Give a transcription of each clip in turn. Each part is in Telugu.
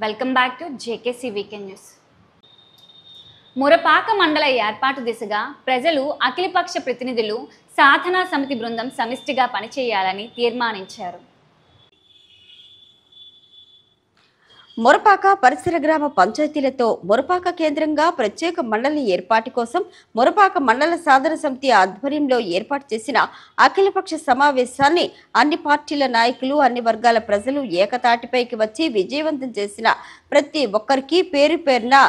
Welcome back to JKC weekend news. Murapaka మండల ఏర్పాటు దిశగా ప్రజలు, అఖిలపక్ష ప్రతినిధులు, సాధనా సమితి బృందం సమిష్టిగా పనిచేయాలని తీర్మానించారు. మురపాక పరిసర గ్రామ పంచాయతీలతో మురపాక కేంద్రంగా ప్రత్యేక మండలి ఏర్పాటు కోసం మురపాక మండల సాధన సమితి ఆధ్వర్యంలో ఏర్పాటు చేసిన అఖిలపక్ష సమావేశాన్ని అన్ని పార్టీల నాయకులు, అన్ని వర్గాల ప్రజలు ఏకతాటిపైకి వచ్చి విజయవంతం చేసిన ప్రతి ఒక్కరికి పేరు పేరున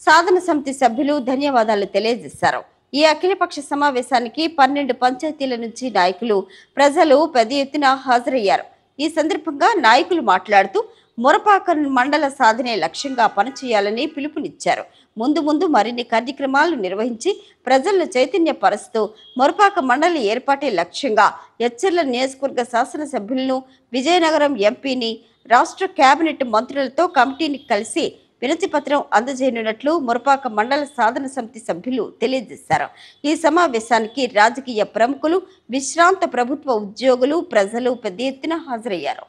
సాధన సమితి సభ్యులు ధన్యవాదాలు తెలియజేశారు. ఈ అఖిలపక్ష సమావేశానికి 12 పంచాయతీల నుంచి నాయకులు, ప్రజలు పెద్ద ఎత్తున హాజరయ్యారు. ఈ సందర్భంగా నాయకులు మాట్లాడుతూ మురపాక మండల సాధనే లక్ష్యంగా పనిచేయాలని పిలుపునిచ్చారు. ముందు మరిన్ని కార్యక్రమాలు నిర్వహించి ప్రజలను చైతన్యపరుస్తూ మురపాక మండలి ఏర్పాటే లక్ష్యంగా ఎచ్చర్ల నియోజకవర్గ శాసనసభ్యులను, విజయనగరం ఎంపీని, రాష్ట్ర కేబినెట్ మంత్రులతో కమిటీని కలిసి వినతి పత్రం అందజేయనున్నట్లు మురపాక మండల సాధన సమితి సభ్యులు తెలియజేశారు. ఈ సమావేశానికి రాజకీయ ప్రముఖులు, విశ్రాంత ప్రభుత్వ ఉద్యోగులు, ప్రజలు పెద్ద ఎత్తున హాజరయ్యారు.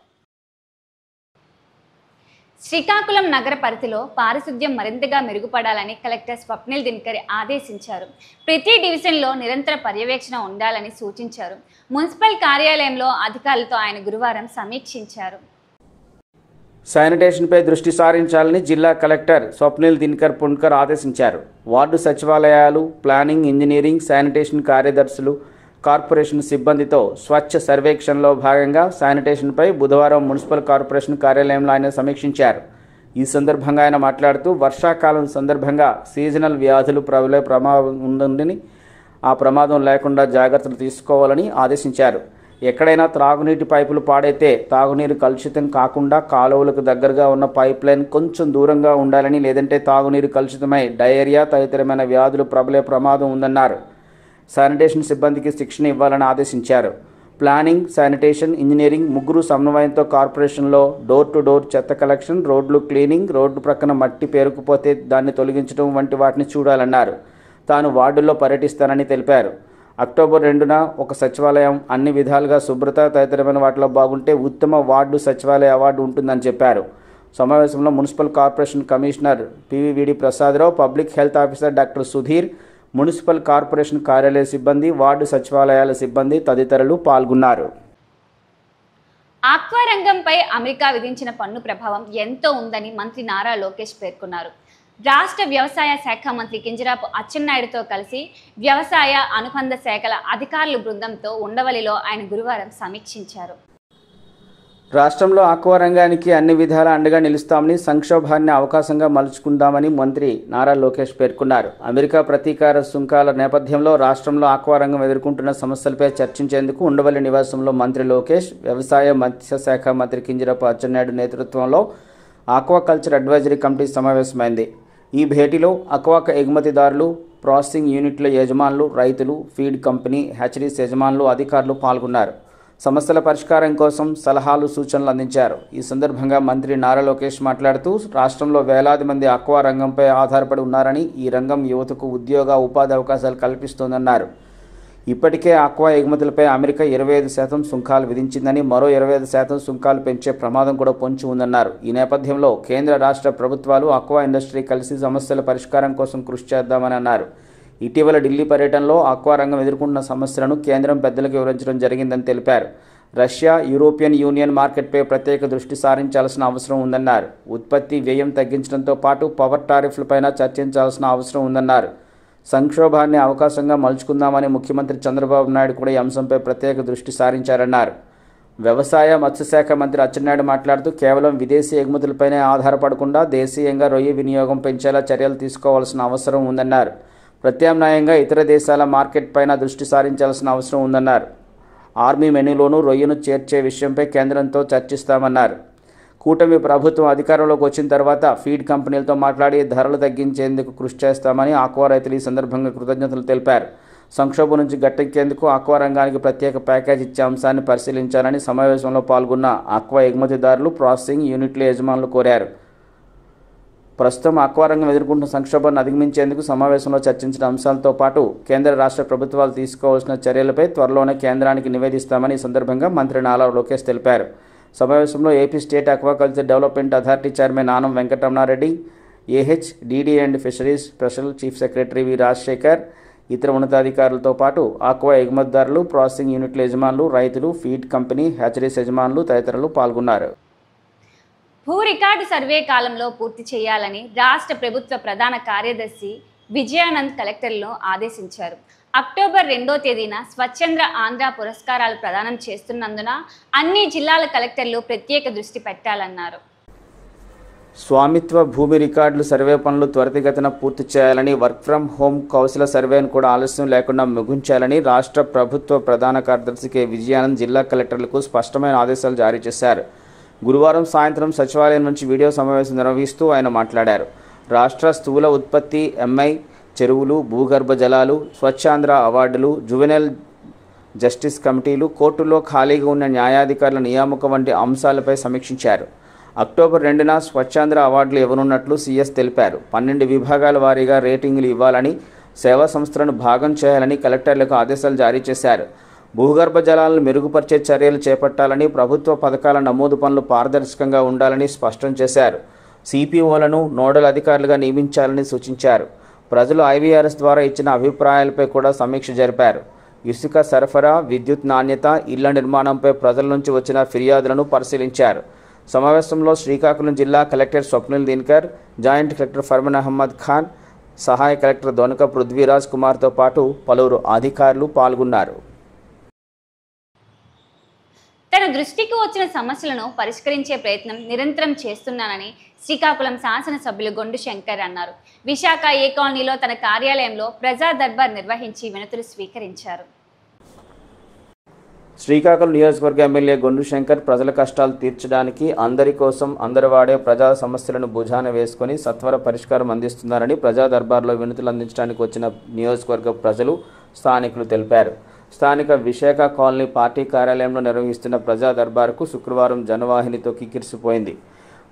శ్రీకాకుళం నగర పరిధిలో పారిశుద్ధ్యం మరింతగా మెరుగుపడాలని కలెక్టర్ స్వప్నిల్ దినకర్ ఆదేశించారు. ప్రతి డివిజన్లో నిరంతర పర్యవేక్షణ ఉండాలని సూచించారు. మున్సిపల్ కార్యాలయంలో అధికారులతో ఆయన గురువారం సమీక్షించారు. శానిటేషన్పై దృష్టి సారించాలని జిల్లా కలెక్టర్ స్వప్నిల్ దినకర్ పుణ్కర్ ఆదేశించారు. వార్డు సచివాలయాలు, ప్లానింగ్, ఇంజనీరింగ్, శానిటేషన్ కార్యదర్శులు, కార్పొరేషన్ సిబ్బందితో స్వచ్ఛ సర్వేక్షణలో భాగంగా శానిటేషన్పై బుధవారం మున్సిపల్ కార్పొరేషన్ కార్యాలయంలో ఆయన సమీక్షించారు. ఈ సందర్భంగా ఆయన మాట్లాడుతూ వర్షాకాలం సందర్భంగా సీజనల్ వ్యాధులు ప్రబలే ప్రమాదం ఉందని, ఆ ప్రమాదం లేకుండా జాగ్రత్తలు తీసుకోవాలని ఆదేశించారు. ఎక్కడైనా త్రాగునీటి పైపులు పాడైతే తాగునీరు కలుషితం కాకుండా కాలువలకు దగ్గరగా ఉన్న పైప్ లైన్ కొంచెం దూరంగా ఉండాలని, లేదంటే తాగునీరు కలుషితమై డయేరియా తదితరమైన వ్యాధులు ప్రబలే ప్రమాదం ఉందన్నారు. శానిటేషన్ సిబ్బందికి శిక్షణ ఇవ్వాలని ఆదేశించారు. ప్లానింగ్, శానిటేషన్, ఇంజనీరింగ్ ముగ్గురు సమన్వయంతో కార్పొరేషన్లో డోర్ టు డోర్ చెత్త కలెక్షన్, రోడ్లు క్లీనింగ్, రోడ్డు ప్రక్కన మట్టి పేరుకుపోతే దాన్ని తొలగించడం వంటి వాటిని చూడాలన్నారు. తాను వార్డుల్లో పర్యటిస్తానని తెలిపారు. అక్టోబర్ 2న ఒక సచివాలయం అన్ని విధాలుగా శుభ్రత తదితరమైన వాటిలో బాగుంటే ఉత్తమ వార్డు సచివాలయ అవార్డు ఉంటుందని చెప్పారు. సమావేశంలో municipal corporation commissioner పివివిడి Prasadarao, public health officer doctor Sudheer, municipal corporation కార్యాలయ సిబ్బంది, వార్డు సచివాలయాల సిబ్బంది తదితరులు పాల్గొన్నారు. ఆక్వా రంగంపై అమెరికా విధించిన పన్ను ప్రభావం ఎంతో ఉందని మంత్రి నారా లోకేష్ పేర్కొన్నారు. రాష్ట్ర వ్యవసాయ శాఖ మంత్రి కింజరాపు అచ్చెన్నాయుడుతో కలిసి వ్యవసాయ అనుబంధ శాఖల అధికారుల బృందంతో ఉండవల్లిలో ఆయన గురువారం సమీక్షించారు. రాష్ట్రంలో ఆక్వా రంగానికి అన్ని విధాల అండగా నిలుస్తామని, సంక్షోభాన్ని అవకాశంగా మలుచుకుందామని మంత్రి నారా లోకేష్ పేర్కొన్నారు. అమెరికా ప్రతీకార సుంకాల నేపథ్యంలో రాష్ట్రంలో ఆక్వా రంగం ఎదుర్కొంటున్న సమస్యలపై చర్చించేందుకు ఉండవల్లి నివాసంలో మంత్రి లోకేష్, వ్యవసాయ మత్స్యశాఖ మంత్రి కింజరాపు అచ్చెన్నాయుడు నేతృత్వంలో ఆక్వాకల్చర్ అడ్వైజరీ కమిటీ సమావేశమైంది. ఈ భేటీలో ఆక్వాక ఎగుమతిదారులు, ప్రాసెసింగ్ యూనిట్ల యజమానులు, రైతులు, ఫీడ్ కంపెనీ, హ్యాచరీస్ యజమానులు, అధికారులు పాల్గొన్నారు. సమస్యల పరిష్కారం కోసం సలహాలు, సూచనలు అందించారు. ఈ సందర్భంగా మంత్రి నారా లోకేష్ మాట్లాడుతూ రాష్ట్రంలో వేలాది మంది ఆక్వా రంగంపై ఆధారపడి ఉన్నారని, ఈ రంగం యువతకు ఉద్యోగ, ఉపాధి అవకాశాలు కల్పిస్తోందన్నారు. ఇప్పటికే ఆక్వా ఎగుమతులపై అమెరికా 25% సుంకాలు విధించిందని, మరో 25% సుంకాలు పెంచే ప్రమాదం కూడా పొంచి ఉందన్నారు. ఈ నేపథ్యంలో కేంద్ర, రాష్ట్ర ప్రభుత్వాలు ఆక్వా ఇండస్ట్రీ కలిసి సమస్యల పరిష్కారం కోసం కృషి చేద్దామని అన్నారు. ఇటీవల ఢిల్లీ పర్యటనలో ఆక్వా రంగం ఎదుర్కొంటున్న సమస్యలను కేంద్రం పెద్దలకు వివరించడం జరిగిందని తెలిపారు. రష్యా, యూరోపియన్ యూనియన్ మార్కెట్పై ప్రత్యేక దృష్టి సారించాల్సిన అవసరం ఉందన్నారు. ఉత్పత్తి వ్యయం తగ్గించడంతో పాటు పవర్ టారిఫ్లపైన చర్చించాల్సిన అవసరం ఉందన్నారు. సంక్షోభాన్ని అవకాశంగా మలుచుకుందామని ముఖ్యమంత్రి చంద్రబాబు నాయుడు కూడా ఈ అంశంపై ప్రత్యేక దృష్టి సారించారన్నారు. వ్యవసాయ మత్స్యశాఖ మంత్రి అచ్చెన్నాయుడు మాట్లాడుతూ కేవలం విదేశీ ఎగుమతులపైనే ఆధారపడకుండా దేశీయంగా రొయ్య వినియోగం పెంచేలా చర్యలు తీసుకోవాల్సిన అవసరం ఉందన్నారు. ప్రత్యామ్నాయంగా ఇతర దేశాల మార్కెట్ పైన దృష్టి సారించాల్సిన అవసరం ఉందన్నారు. ఆర్మీ మెనూలోనూ రొయ్యను చేర్చే విషయంపై కేంద్రంతో చర్చిస్తామన్నారు. కూటమి ప్రభుత్వం అధికారంలోకి వచ్చిన తర్వాత ఫీడ్ కంపెనీలతో మాట్లాడి ధరలు తగ్గించేందుకు కృషి చేస్తామని ఆక్వా రైతులు ఈ సందర్భంగా కృతజ్ఞతలు తెలిపారు. సంక్షోభం నుంచి గట్టెక్కేందుకు ఆక్వా రంగానికి ప్రత్యేక ప్యాకేజ్ ఇచ్చే అంశాన్ని పరిశీలించాలని సమావేశంలో పాల్గొన్న ఆక్వా ఎగుమతిదారులు, ప్రాసెసింగ్ యూనిట్ల యజమానులు కోరారు. ప్రస్తుతం ఆక్వా రంగం ఎదుర్కొంటున్న సంక్షోభాన్ని అధిగమించేందుకు సమావేశంలో చర్చించిన అంశాలతో పాటు కేంద్ర, రాష్ట్ర ప్రభుత్వాలు తీసుకోవాల్సిన చర్యలపై త్వరలోనే కేంద్రానికి నివేదిస్తామని ఈ సందర్భంగా మంత్రి నారా లోకేష్ తెలిపారు. సమావేశంలో AP state aquaculture development authority chairman Anam Venkataramana Reddy, AH DD and fisheries special chief secretary V Rajasekhar, ఇతర ఉన్నతాధికారులతో పాటు ఆక్వా ఎగుమతిదారులు, ప్రాసెసింగ్ యూనిట్ల యజమానులు, రైతులు, ఫీడ్ కంపెనీ, హ్యాచరీస్ యజమానులు తదితరులు పాల్గొన్నారు. భూ రికార్డు సర్వే కాలంలో పూర్తి చేయాలని రాష్ట్ర ప్రభుత్వ ప్రధాన కార్యదర్శి విజయానంద్ కలెక్టర్లను ఆదేశించారు. అక్టోబర్ 2వ తేదీన స్వచ్ఛంద్ర ఆంధ్ర పురస్కారాలు ప్రదానం చేస్తున్నందున అన్ని జిల్లాల కలెక్టర్లు ప్రత్యేక దృష్టి పెట్టాలన్నారు. స్వామిత్వ భూమి రికార్డులు సర్వే పనులు త్వరితగతిన పూర్తి చేయాలని, వర్క్ ఫ్రం హోం కౌశల సర్వేను కూడా ఆలస్యం లేకుండా ముగించాలని రాష్ట్ర ప్రభుత్వ ప్రధాన కార్యదర్శి కె విజయానంద్ జిల్లా కలెక్టర్లకు స్పష్టమైన ఆదేశాలు జారీ చేశారు. గురువారం సాయంత్రం సచివాలయం నుంచి వీడియో సమావేశం నిర్వహిస్తూ ఆయన మాట్లాడారు. రాష్ట్ర స్థూల ఉత్పత్తి, ఎంఐ, చెరువులు, భూగర్భ జలాలు, స్వచ్ఛాంధ్ర అవార్డులు, జువెనైల్ జస్టిస్ కమిటీలు, కోర్టులో ఖాళీగా ఉన్న న్యాయాధికారుల నియామకం వంటి అంశాలపై సమీక్షించారు. అక్టోబర్ 2న స్వచ్ఛాంధ్ర అవార్డులు ఇవ్వనున్నట్లు సీఎస్ తెలిపారు. 12 విభాగాల వారీగా రేటింగులు ఇవ్వాలని, సేవా సంస్థలను భాగం చేయాలని కలెక్టర్లకు ఆదేశాలు జారీ చేశారు. భూగర్భ జలాలను మెరుగుపరిచే చర్యలు చేపట్టాలని, ప్రభుత్వ పథకాల నమోదు పనులు పారదర్శకంగా ఉండాలని స్పష్టం చేశారు. సిపిఓలను నోడల్ అధికారులుగా నియమించాలని సూచించారు. ప్రజలు ఐవీఆర్ఎస్ ద్వారా ఇచ్చిన అభిప్రాయాలపై కూడా సమీక్ష జరిపారు. ఇసుక సరఫరా, విద్యుత్ నాణ్యత, ఇళ్ల నిర్మాణంపై ప్రజల నుంచి వచ్చిన ఫిర్యాదులను పరిశీలించారు. సమావేశంలో శ్రీకాకుళం జిల్లా collector Swapnil Dinakar, joint collector Farman Ahmed Khan, సహాయ కలెక్టర్ దొనక పృథ్వీరాజ్ కుమార్తో పాటు పలువురు అధికారులు పాల్గొన్నారు. తన దృష్టికి వచ్చిన సమస్యలను పరిష్కరించే ప్రయత్నం నిరంతరం చేస్తున్నానని శ్రీకాకుళం శాసనసభ్యులు గొండు శంకర్ అన్నారు. విశాఖ ఏ కాలనీలో తన కార్యాలయంలో ప్రజా దర్బార్ నిర్వహించి వినతులు స్వీకరించారు. శ్రీకాకుళం నియోజకవర్గ ఎమ్మెల్యే గొండు శంకర్ ప్రజల కష్టాలు తీర్చడానికి అందరి కోసం అందరు వాడే ప్రజా సమస్యలను భుజాన వేసుకొని సత్వర పరిష్కారం అందిస్తున్నారని ప్రజా దర్బార్లో వినతులు అందించడానికి వచ్చిన నియోజకవర్గ ప్రజలు, స్థానికులు తెలిపారు. స్థానిక విశాఖ కాలనీ పార్టీ కార్యాలయంలో నిర్వహిస్తున్న ప్రజా దర్బార్కు శుక్రవారం జనవాహినితో కిక్కిరిసిపోయింది.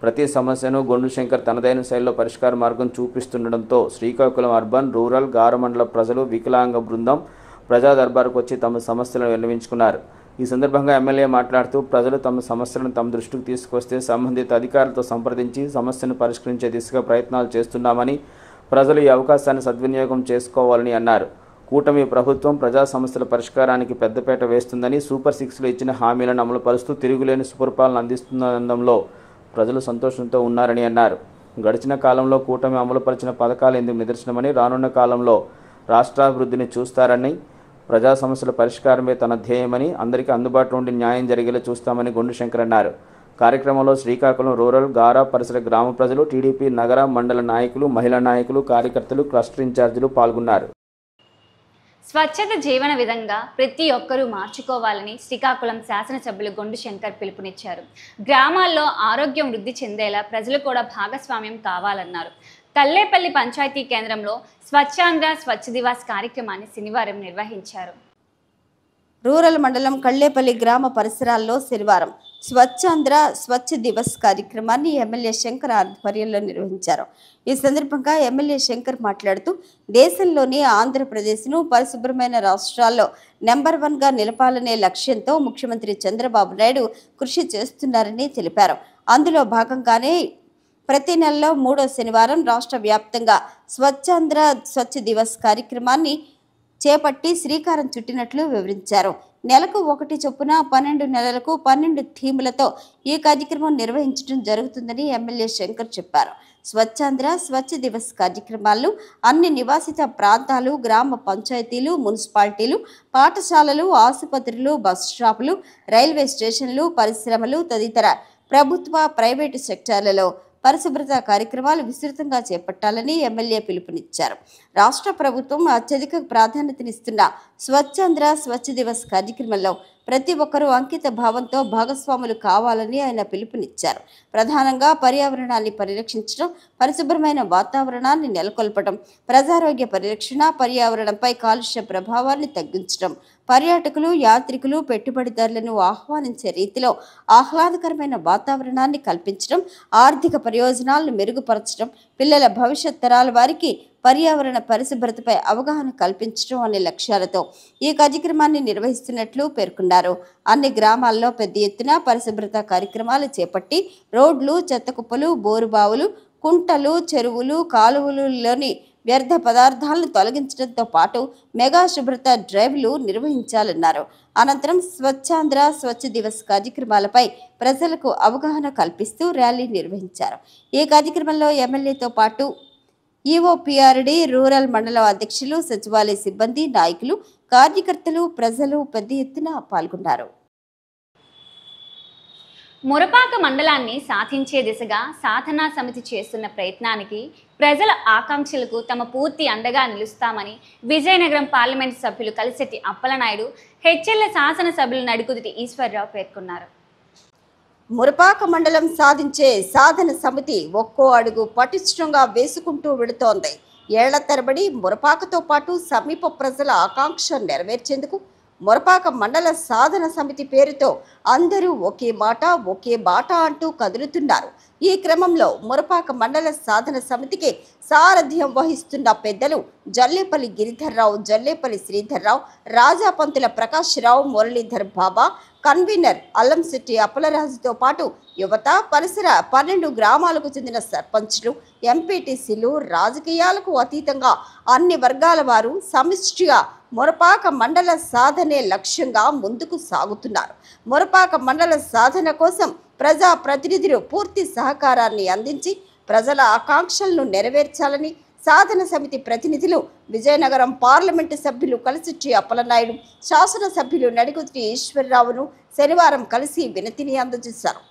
ప్రతి సమస్యను గొండు శంకర్ తనదైన శైలిలో పరిష్కార మార్గం చూపిస్తుండటంతో శ్రీకాకుళం అర్బన్, రూరల్, గారమండల ప్రజలు, వికలాంగ బృందం ప్రజా దర్బార్కు వచ్చి తమ సమస్యలను విన్నవించుకున్నారు. ఈ సందర్భంగా ఎమ్మెల్యే మాట్లాడుతూ ప్రజలు తమ సమస్యలను తమ దృష్టికి తీసుకొస్తే సంబంధిత అధికారులతో సంప్రదించి సమస్యను పరిష్కరించే దిశగా ప్రయత్నాలు చేస్తున్నామని, ప్రజలు ఈ అవకాశాన్ని సద్వినియోగం చేసుకోవాలని అన్నారు. కూటమి ప్రభుత్వం ప్రజా సమస్యల పరిష్కారానికి పెద్దపీట వేస్తుందని, సూపర్ 6లో ఇచ్చిన హామీలను అమలుపరుస్తూ తిరుగులేని సుపరిపాలన అందిస్తుందనడంలో ప్రజలు సంతోషంతో ఉన్నారని అన్నారు. గడిచిన కాలంలో కూటమి అమలుపరిచిన పథకాలు ఇందుకు నిదర్శనమని, రానున్న కాలంలో రాష్ట్రాభివృద్ధిని చూస్తారని, ప్రజా సమస్యల పరిష్కారమే తన ధ్యేయమని, అందరికీ అందుబాటులో ఉండి న్యాయం జరిగేలా చూస్తామని గొండు శంకర్ అన్నారు. కార్యక్రమంలో శ్రీకాకుళం రూరల్, గారా పరిసర గ్రామ ప్రజలు, టీడీపీ నగర, మండల నాయకులు, మహిళా నాయకులు, కార్యకర్తలు, క్లస్టర్ ఇన్ఛార్జీలు పాల్గొన్నారు. స్వచ్ఛత జీవన విధంగా ప్రతి ఒక్కరూ మార్చుకోవాలని శ్రీకాకుళం శాసనసభ్యులు గొండు శంకర్ పిలుపునిచ్చారు. గ్రామాల్లో ఆరోగ్యం వృద్ధి చెందేలా ప్రజలు కూడా భాగస్వామ్యం కావాలన్నారు. కల్లేపల్లి పంచాయతీ కేంద్రంలో స్వచ్ఛాంధ్ర స్వచ్ఛ దివాస్ కార్యక్రమాన్ని శనివారం నిర్వహించారు. రూరల్ మండలం కళ్ళేపల్లి గ్రామ పరిసరాల్లో శనివారం స్వచ్ఛాంధ్ర స్వచ్ఛ దివస్ కార్యక్రమాన్ని ఎమ్మెల్యే శంకర్ ఆధ్వర్యంలో నిర్వహించారు. ఈ సందర్భంగా ఎమ్మెల్యే శంకర్ మాట్లాడుతూ దేశంలోని ఆంధ్రప్రదేశ్ను పరిశుభ్రమైన రాష్ట్రాల్లో నెంబర్ 1గా నిలపాలనే లక్ష్యంతో ముఖ్యమంత్రి చంద్రబాబు నాయుడు కృషి చేస్తున్నారని తెలిపారు. అందులో భాగంగానే ప్రతి నెలలో 3వ శనివారం రాష్ట్ర వ్యాప్తంగా స్వచ్ఛాంధ్ర స్వచ్ఛ దివస్ కార్యక్రమాన్ని చేపట్టి శ్రీకారం చుట్టినట్లు వివరించారు. నెలకు 1 చొప్పున 12 నెలలకు 12 థీములతో ఈ కార్యక్రమం నిర్వహించడం జరుగుతుందని ఎమ్మెల్యే శంకర్ చెప్పారు. స్వచ్ఛాంధ్ర స్వచ్ఛ దివస్ కార్యక్రమాలను అన్ని నివాసిత ప్రాంతాలు, గ్రామ పంచాయతీలు, మున్సిపాలిటీలు, పాఠశాలలు, ఆసుపత్రులు, బస్ స్టాపులు, రైల్వే స్టేషన్లు, పరిశ్రమలు తదితర ప్రభుత్వ, ప్రైవేటు సెక్టార్లలో పరిశుభ్రత కార్యక్రమాలు విస్తృతంగా చేపట్టాలని ఎమ్మెల్యే పిలుపునిచ్చారు. రాష్ట్ర ప్రభుత్వం అత్యధిక ప్రాధాన్యతనిస్తున్న స్వచ్ఛాంధ్ర స్వచ్ఛ దివస్ కార్యక్రమంలో ప్రతి ఒక్కరూ అంకిత భావంతో భాగస్వాములు కావాలని ఆయన పిలుపునిచ్చారు. ప్రధానంగా పర్యావరణాన్ని పరిరక్షించడం, పరిశుభ్రమైన వాతావరణాన్ని నెలకొల్పడం, ప్రజారోగ్య పరిరక్షణ, పర్యావరణంపై కాలుష్య ప్రభావాన్ని తగ్గించడం, పర్యాటకులు, యాత్రికులు, పెట్టుబడిదారులను ఆహ్వానించే రీతిలో ఆహ్లాదకరమైన వాతావరణాన్ని కల్పించడం, ఆర్థిక ప్రయోజనాలను మెరుగుపరచడం, పిల్లల భవిష్యత్ తరాల వారికి పర్యావరణ పరిశుభ్రతపై అవగాహన కల్పించడం అనే లక్ష్యాలతో ఈ కార్యక్రమాన్ని నిర్వహిస్తున్నట్లు పేర్కొన్నారు. అన్ని గ్రామాల్లో పెద్ద ఎత్తున పరిశుభ్రత కార్యక్రమాలు చేపట్టి రోడ్లు, చెత్త కుప్పలు, బోరుబావులు, కుంటలు, చెరువులు, కాలువలలోని వ్యర్థ పదార్థాలను తొలగించడంతో పాటు మెగా శుభ్రత డ్రైవ్లు నిర్వహించాలన్నారు. అనంతరం స్వచ్ఛాంధ్ర, స్వచ్ఛ దివస్ కార్యక్రమాలపై ప్రజలకు అవగాహన కల్పిస్తూ ర్యాలీ నిర్వహించారు. ఈ కార్యక్రమంలో ఎమ్మెల్యేతో పాటు ఈఓపీఆర్డీ, రూరల్ మండల అధ్యక్షులు, సచివాలయ సిబ్బంది, నాయకులు, కార్యకర్తలు, ప్రజలు పెద్ద ఎత్తున పాల్గొన్నారు. మురపాక మండలాన్ని సాధించే దిశగా సాధనా సమితి చేస్తున్న ప్రయత్నానికి ప్రజల ఆకాంక్షలకు తమ పూర్తి అండగా నిలుస్తామని విజయనగరం పార్లమెంటు సభ్యులు కలిశెట్టి అప్పలనాయుడు, హెచ్ఎల్ శాసనసభ్యులు నడికుదుటి ఈశ్వర్రావు పేర్కొన్నారు. మురపాక మండలం సాధించే సాధన సమితి ఒక్కో అడుగు పటిష్టంగా వేసుకుంటూ వెళుతోంది. ఏళ్ల తరబడి మురపాకతో పాటు సమీప ప్రజల ఆకాంక్ష నెరవేర్చేందుకు మురపాక మండల సాధన సమితి పేరుతో అందరూ ఒకే మాట, ఒకే బాట అంటూ కదులుతున్నారు. ఈ క్రమంలో మురపాక మండల సాధన సమితికి సారథ్యం వహిస్తున్న పెద్దలు జల్లేపల్లి గిరిధర్రావు, జల్లేపల్లి శ్రీధర్రావు, రాజాపంతుల ప్రకాశ్రావు, మురళీధర్ బాబా, కన్వీనర్ అల్లంశెట్టి అప్పలరాజుతో పాటు యువత, పరిసర 12 గ్రామాలకు చెందిన సర్పంచ్లు, ఎంపీటీసీలు, రాజకీయాలకు అతీతంగా అన్ని వర్గాల వారు సమిష్టిగా మురపాక మండల సాధనే లక్ష్యంగా ముందుకు సాగుతున్నారు. మురపాక మండల సాధన కోసం ప్రజా ప్రతినిధులు పూర్తి సహకారాన్ని అందించి ప్రజల ఆకాంక్షలను నెరవేర్చాలని సాధన సమితి ప్రతినిధులు విజయనగరం పార్లమెంటు సభ్యులు కలిశెట్టి అప్పలనాయుడు, శాసనసభ్యులు నడికుదుటి ఈశ్వర్రావును శనివారం కలిసి వినతిని అందజేశారు.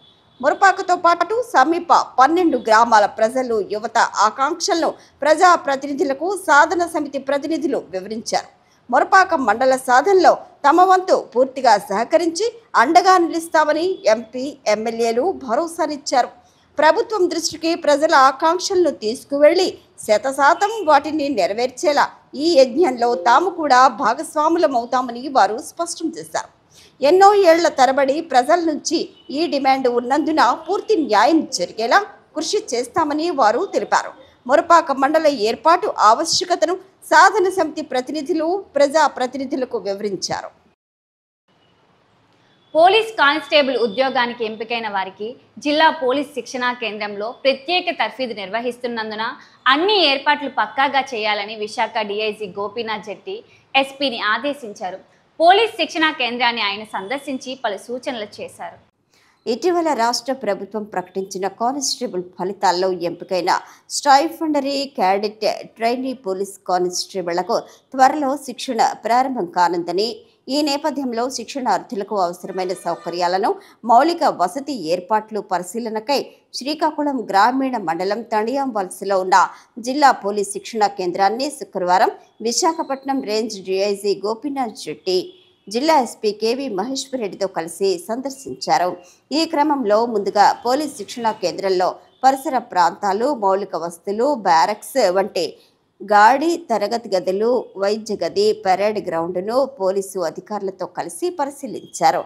మురపాకతో పాటు సమీప 12 గ్రామాల ప్రజలు, యువత ఆకాంక్షలను ప్రజా ప్రతినిధులకు సాధన సమితి ప్రతినిధులు వివరించారు. మురపాక మండల సాధనలో తమ వంతు పూర్తిగా సహకరించి అండగా నిలుస్తామని ఎంపీ, ఎమ్మెల్యేలు భరోసానిచ్చారు. ప్రభుత్వం దృష్టికి ప్రజల ఆకాంక్షలను తీసుకువెళ్లి 100% వాటిని నెరవేర్చేలా ఈ యజ్ఞంలో తాము కూడా భాగస్వాములమవుతామని వారు స్పష్టం చేశారు. ఎన్నో ఏళ్ల తరబడి ప్రజల నుంచి ఈ డిమాండ్ ఉన్నందున పూర్తి న్యాయం జరిగేలా కృషి చేస్తామని వారు తెలిపారు. మురపాక మండల ఏర్పాటు ఆవశ్యకతను సాధన సమితి ప్రతినిధులు ప్రజా ప్రతినిధులకు వివరించారు. పోలీస్ కానిస్టేబుల్ ఉద్యోగానికి ఎంపికైన వారికి జిల్లా పోలీస్ శిక్షణా కేంద్రంలో ప్రత్యేక తర్ఫీదు నిర్వహిస్తున్నందున అన్ని ఏర్పాట్లు పక్కాగా చేయాలని విశాఖ డీఐజీ గోపీనాథ్ జెట్టి ఎస్పీని ఆదేశించారు. పోలీస్ శిక్షణా కేంద్రాన్ని ఆయన సందర్శించి పలు సూచనలు చేశారు. ఇటీవల రాష్ట్ర ప్రభుత్వం ప్రకటించిన కానిస్టేబుల్ ఫలితాల్లో ఎంపికైన స్టైఫండరీ క్యాడెట్ ట్రైనీ పోలీస్ కానిస్టేబుళ్లకు త్వరలో శిక్షణ ప్రారంభం కానుందని, ఈ నేపథ్యంలో శిక్షణార్థులకు అవసరమైన సౌకర్యాలను, మౌలిక వసతి ఏర్పాట్లు పరిశీలనకై శ్రీకాకుళం గ్రామీణ మండలం తణియాం వలసలో ఉన్న జిల్లా పోలీస్ శిక్షణా కేంద్రాన్ని శుక్రవారం విశాఖపట్నం రేంజ్ డీఐజీ గోపీనాథ్ జెట్టి జిల్లా ఎస్పీ కేవీ మహేశ్వర్ రెడ్డితో కలిసి సందర్శించారు. ఈ క్రమంలో ముందుగా పోలీస్ శిక్షణా కేంద్రంలో పరిసర ప్రాంతాలు, మౌలిక వసతులు, బ్యారక్స్ వంటి గాడి తరగతి గదులు, వైద్య గది, పెరేడ్ గ్రౌండ్ను పోలీసు అధికారులతో కలిసి పరిశీలించారు.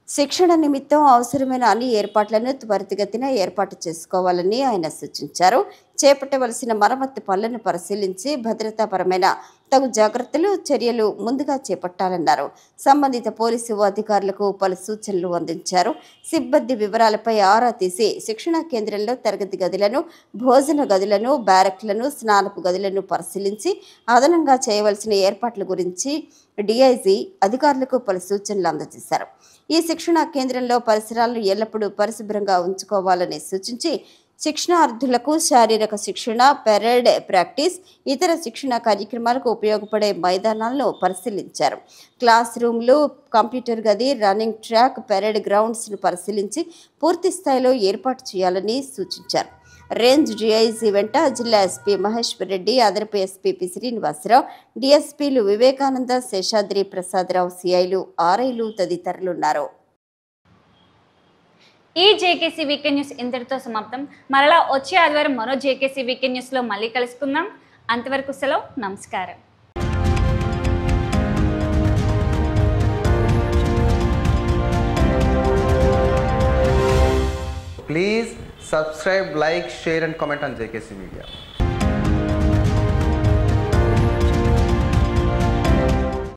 శిక్షణ నిమిత్తం అవసరమైన అన్ని ఏర్పాట్లను త్వరితగతిన ఏర్పాటు చేసుకోవాలని ఆయన సూచించారు. చేపట్టవలసిన మరమ్మత్తు పనులను పరిశీలించి భద్రతాపరమైన తగు జాగ్రత్తలు, చర్యలు ముందుగా చేపట్టాలన్నారు. సంబంధిత పోలీసు అధికారులకు పలు సూచనలు అందించారు. సిబ్బంది వివరాలపై ఆరా తీసి శిక్షణా కేంద్రంలో తరగతి గదులను, భోజన గదులను, బ్యారక్లను, స్నానపు గదులను పరిశీలించి అదనంగా చేయవలసిన ఏర్పాట్ల గురించి డీఐజీ అధికారులకు పలు సూచనలు అందజేశారు. ఈ శిక్షణా కేంద్రంలో పరిసరాలను ఎల్లప్పుడూ పరిశుభ్రంగా ఉంచుకోవాలని సూచించి శిక్షణార్థులకు శారీరక శిక్షణ, పెరేడ్ ప్రాక్టీస్, ఇతర శిక్షణ కార్యక్రమాలకు ఉపయోగపడే మైదానాలను పరిశీలించారు. క్లాస్ రూమ్లు, కంప్యూటర్ గది, రన్నింగ్ ట్రాక్, పెరేడ్ గ్రౌండ్స్ను పరిశీలించి పూర్తి స్థాయిలో ఏర్పాటు చేయాలని సూచించారు. రేంజ్ డీఐజీ వెంట జిల్లా ఎస్పీ మహేశ్వర్ రెడ్డి, అదనపు ఎస్పీ పి శ్రీనివాసరావు, డిఎస్పీలు వివేకానంద, శేషాద్రి ప్రసాదరావు, సిఐలు, ఆర్ఐలు తదితరులున్నారు. ఈ జేకేసీ వీకెండ్ న్యూస్ ఇంతటితో సమాప్తం. మరలా వచ్చే ఆదివారం మరో జేకేసీ వీకెండ్ న్యూస్లో మళ్ళీ కలుసుకుందాం. అంతవరకు సెలవు. నమస్కారం. Please subscribe, like, share and comment on JKC Media.